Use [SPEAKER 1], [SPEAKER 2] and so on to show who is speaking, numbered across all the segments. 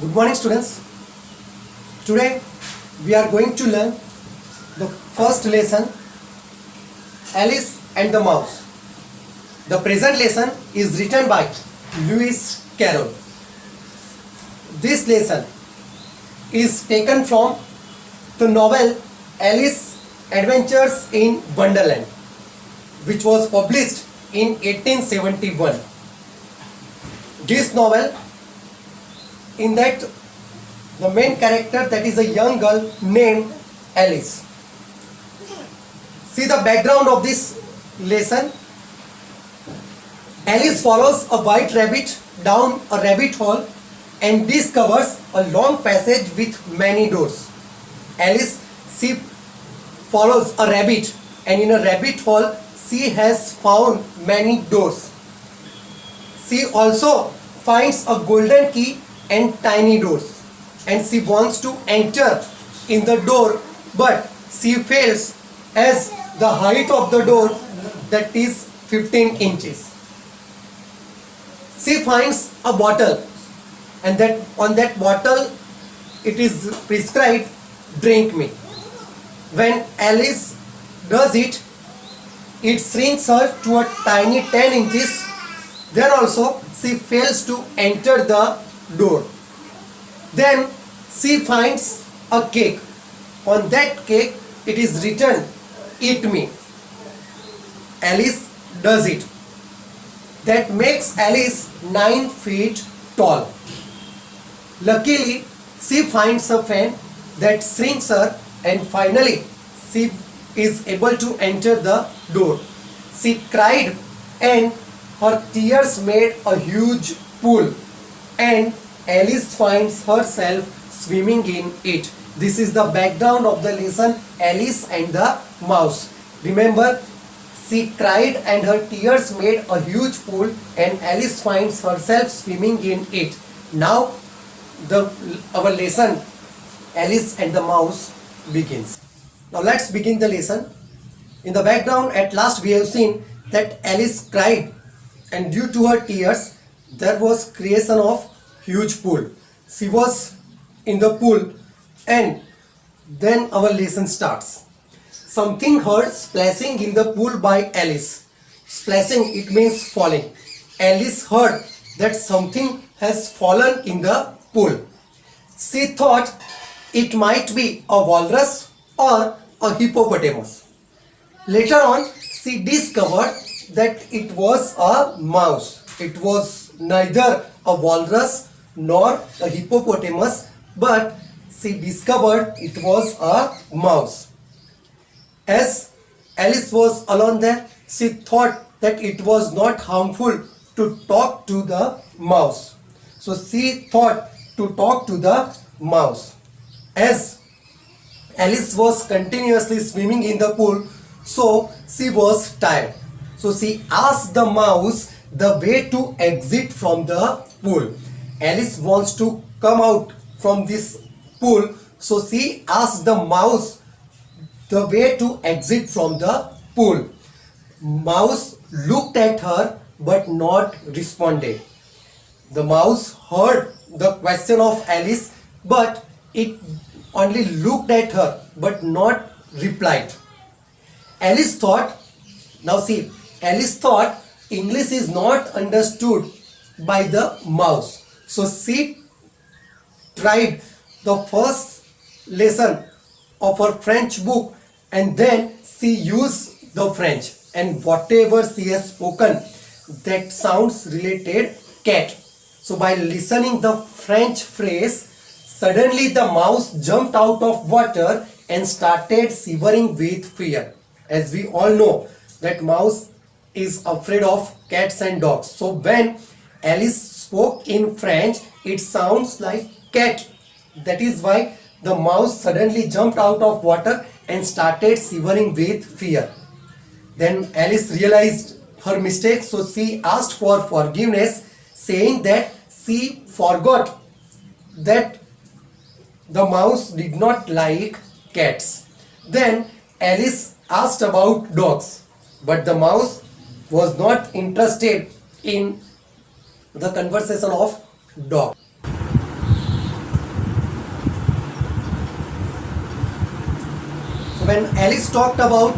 [SPEAKER 1] Good morning, students. Today we are going to learn the first lesson, Alice and the Mouse. The present lesson is written by Lewis Carroll. This lesson is taken from the novel Alice Adventures in Wonderland, which was published in 1871. This novel, in that the main character, that is a young girl named Alice. See the background of this lesson. Alice follows a white rabbit down a rabbit hole and discovers a long passage with many doors. Alice, she follows a rabbit, and in a rabbit hole she has found many doors. She also finds a golden key and tiny doors, and she wants to enter in the door, but she fails as the height of the door, that is 15 inches. She finds a bottle, and that on that bottle it is prescribed, drink me. When Alice does it, it shrinks her to a tiny 10 inches. Then also she fails to enter the door. Then she finds a cake. On that cake it is written, eat me. Alice does it. That makes Alice 9 feet tall. Luckily, she finds a fan that shrinks her, and finally she is able to enter the door. She cried and her tears made a huge pool, and Alice finds herself swimming in it. This is the background of the lesson, Alice and the Mouse. Remember, she cried and her tears made a huge pool, and Alice finds herself swimming in it. Now our lesson, Alice and the Mouse, begins. Now let's begin the lesson. In the background, at last we have seen that Alice cried, and due to her tears there was creation of huge pool. She was in the pool, and then our lesson starts. Something heard splashing in the pool by Alice. Splashing, it means falling. Alice heard that something has fallen in the pool. She thought it might be a walrus or a hippopotamus. Later on, she discovered that it was a mouse. It was neither a walrus nor a hippopotamus, but she discovered it was a mouse. As Alice was alone there, she thought that it was not harmful to talk to the mouse. So she thought to talk to the mouse. As Alice was continuously swimming in the pool, so she was tired. So she asked the mouse the way to exit from the pool. Alice wants to come out from this pool, so she asked the mouse the way to exit from the pool. Mouse looked at her but not responded. The mouse heard the question of Alice, but it only looked at her but not replied. Alice thought, now see, Alice thought English is not understood by the mouse. So she tried the first lesson of her French book, and then she used the French, and whatever she has spoken, that sounds related cat. So by listening the French phrase, suddenly the mouse jumped out of water and started shivering with fear. As we all know that mouse is afraid of cats and dogs. So when Alice spoke in French, it sounds like cat. That is why the mouse suddenly jumped out of water and started shivering with fear. Then Alice realized her mistake, so she asked for forgiveness, saying that she forgot that the mouse did not like cats. Then Alice asked about dogs, but the mouse was not interested in the conversation of dog. when Alice talked about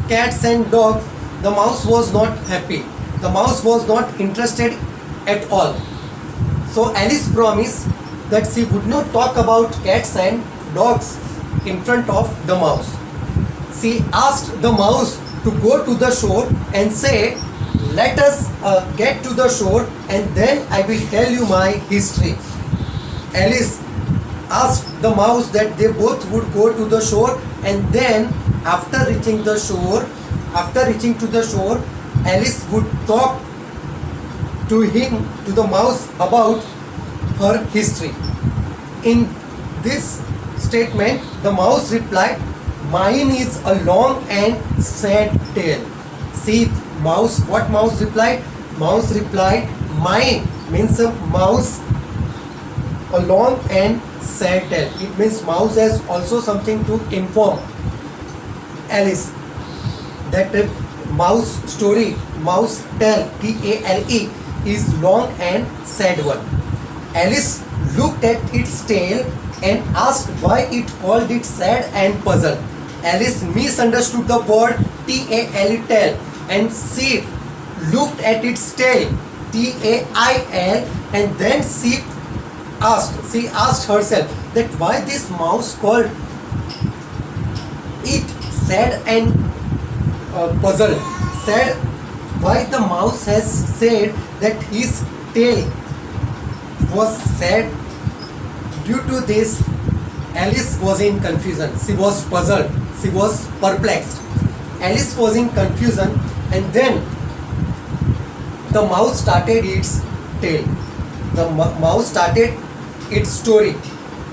[SPEAKER 1] cats and dogs, the mouse was not happy. The mouse was not interested at all. So Alice promised that she would not talk about cats and dogs in front of the mouse. She asked the mouse to go to the shore and say, let us get to the shore and then I will tell you my history. Alice asked the mouse that they both would go to the shore, and then after reaching to the shore, Alice would talk to the mouse about her history. In this statement, the mouse replied, mine is a long and sad tale. See, what mouse replied? Mouse replied, mine means a mouse, a long and sad tale. It means mouse has also something to inform Alice that the mouse story, mouse tale, T-A-L-E, is long and sad one. Alice looked at its tail and asked why it called it sad and puzzled. Alice misunderstood the word T-A-L-E, tail, and she looked at its tail, T-A-I-L, and then she asked herself that why this mouse called it sad and puzzled. Sad, why the mouse has said that his tail was sad. Due to this, Alice was in confusion. She was puzzled. She was perplexed. Alice was in confusion, and then the mouse started its tale. The mouse started its story.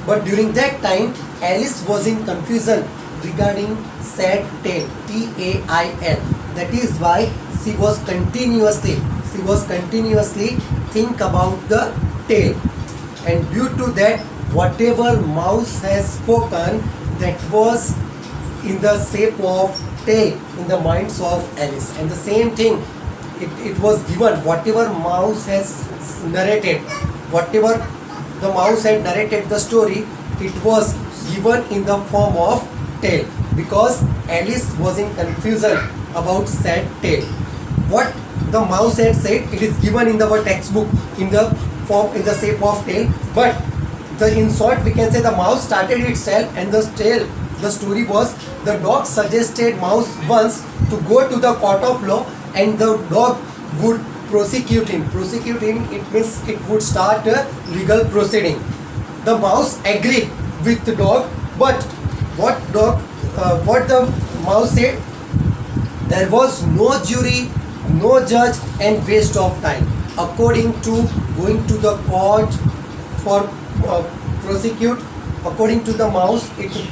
[SPEAKER 1] But during that time, Alice was in confusion regarding sad tale, T-A-I-L. That is why she was continuously think about the tale. And due to that, whatever mouse has spoken, that was in the shape of tale in the minds of Alice. And the same thing, it was given, whatever mouse has narrated, whatever the mouse had narrated the story, it was given in the form of tale, because Alice was in confusion about sad tale. What the mouse had said, it is given in the textbook in the form, in the shape of tale, but in short we can say the mouse started itself, and the story was, the dog suggested mouse once to go to the court of law, and the dog would prosecute him. It means it would start a legal proceeding. The mouse agreed with the dog, but what the mouse said, there was no jury, no judge, and waste of time. According to going to the court for prosecute, according to the mouse,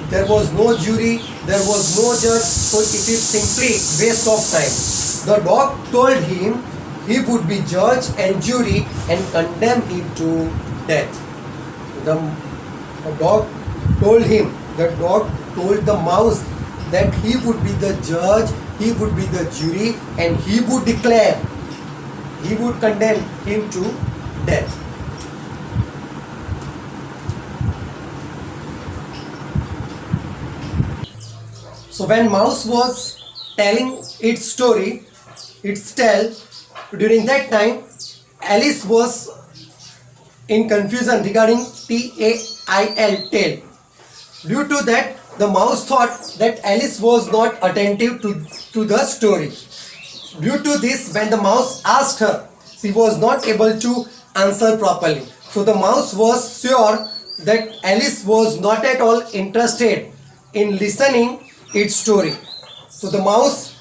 [SPEAKER 1] there was no jury, there was no judge, so it is simply waste of time. The dog told him he would be judge and jury and condemn him to death. The dog told the mouse that he would be the judge, he would be the jury, and he would condemn him to death. So when mouse was telling its story, its tale, during that time Alice was in confusion regarding T-A-I-L, tale. Due to that, the mouse thought that Alice was not attentive to the story. Due to this, when the mouse asked her, she was not able to answer properly. So the mouse was sure that Alice was not at all interested in listening its story. So the mouse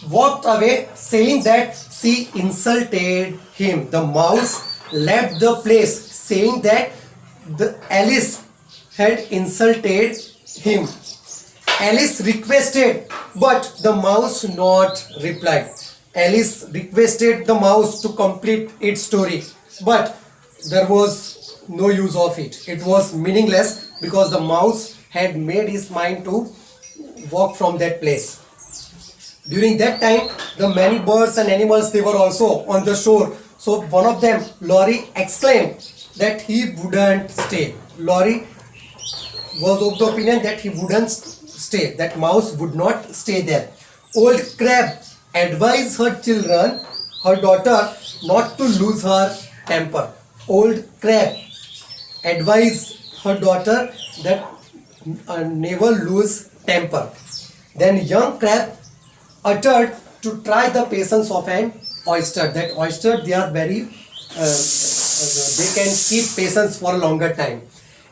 [SPEAKER 1] walked away, saying that she insulted him. The mouse left the place, saying that Alice had insulted him. Alice requested, but the mouse not replied. Alice requested the mouse to complete its story, but there was no use of it. It was meaningless, because the mouse had made his mind to walk from that place. During that time, the many birds and animals, they were also on the shore. So one of them, Laurie, exclaimed that he wouldn't stay. Laurie was of the opinion that he wouldn't stay. That mouse would not stay there. Old crab advised her children, her daughter, not to lose her temper. Old crab advised her daughter that never lose temper. Then young crab uttered to try the patience of an oyster. That oyster, they are very, they can keep patience for a longer time.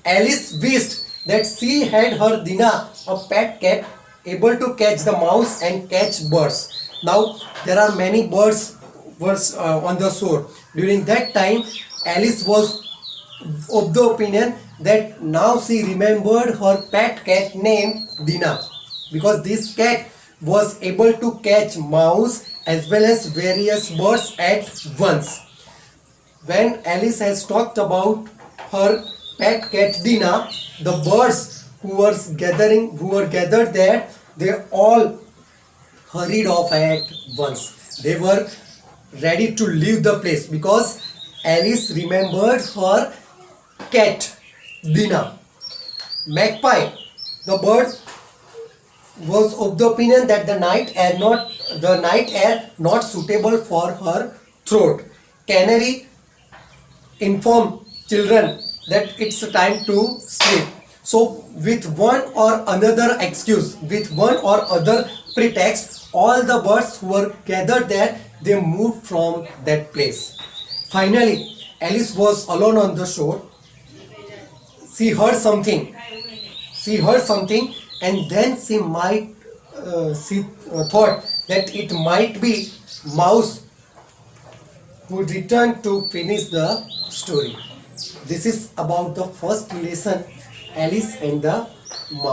[SPEAKER 1] Alice wished that she had her Dina, a pet cat, able to catch the mouse and catch birds. Now there are many birds on the shore. During that time, Alice was of the opinion that now she remembered her pet cat named Dina, because this cat was able to catch mouse as well as various birds at once. When Alice has talked about her pet cat Dina, the birds who were gathered there, they all hurried off at once. They were ready to leave the place because Alice remembered her cat Dina. Magpie, the bird, was of the opinion that the night air not suitable for her throat. Canary informed children that it's time to sleep. So with one or another excuse, with one or other pretext, all the birds who were gathered there, they moved from that place. Finally, Alice was alone on the shore. She heard something. She heard something, and then she thought that it might be mouse who returned to finish the story. This is about the first lesson, Alice and the Mouse.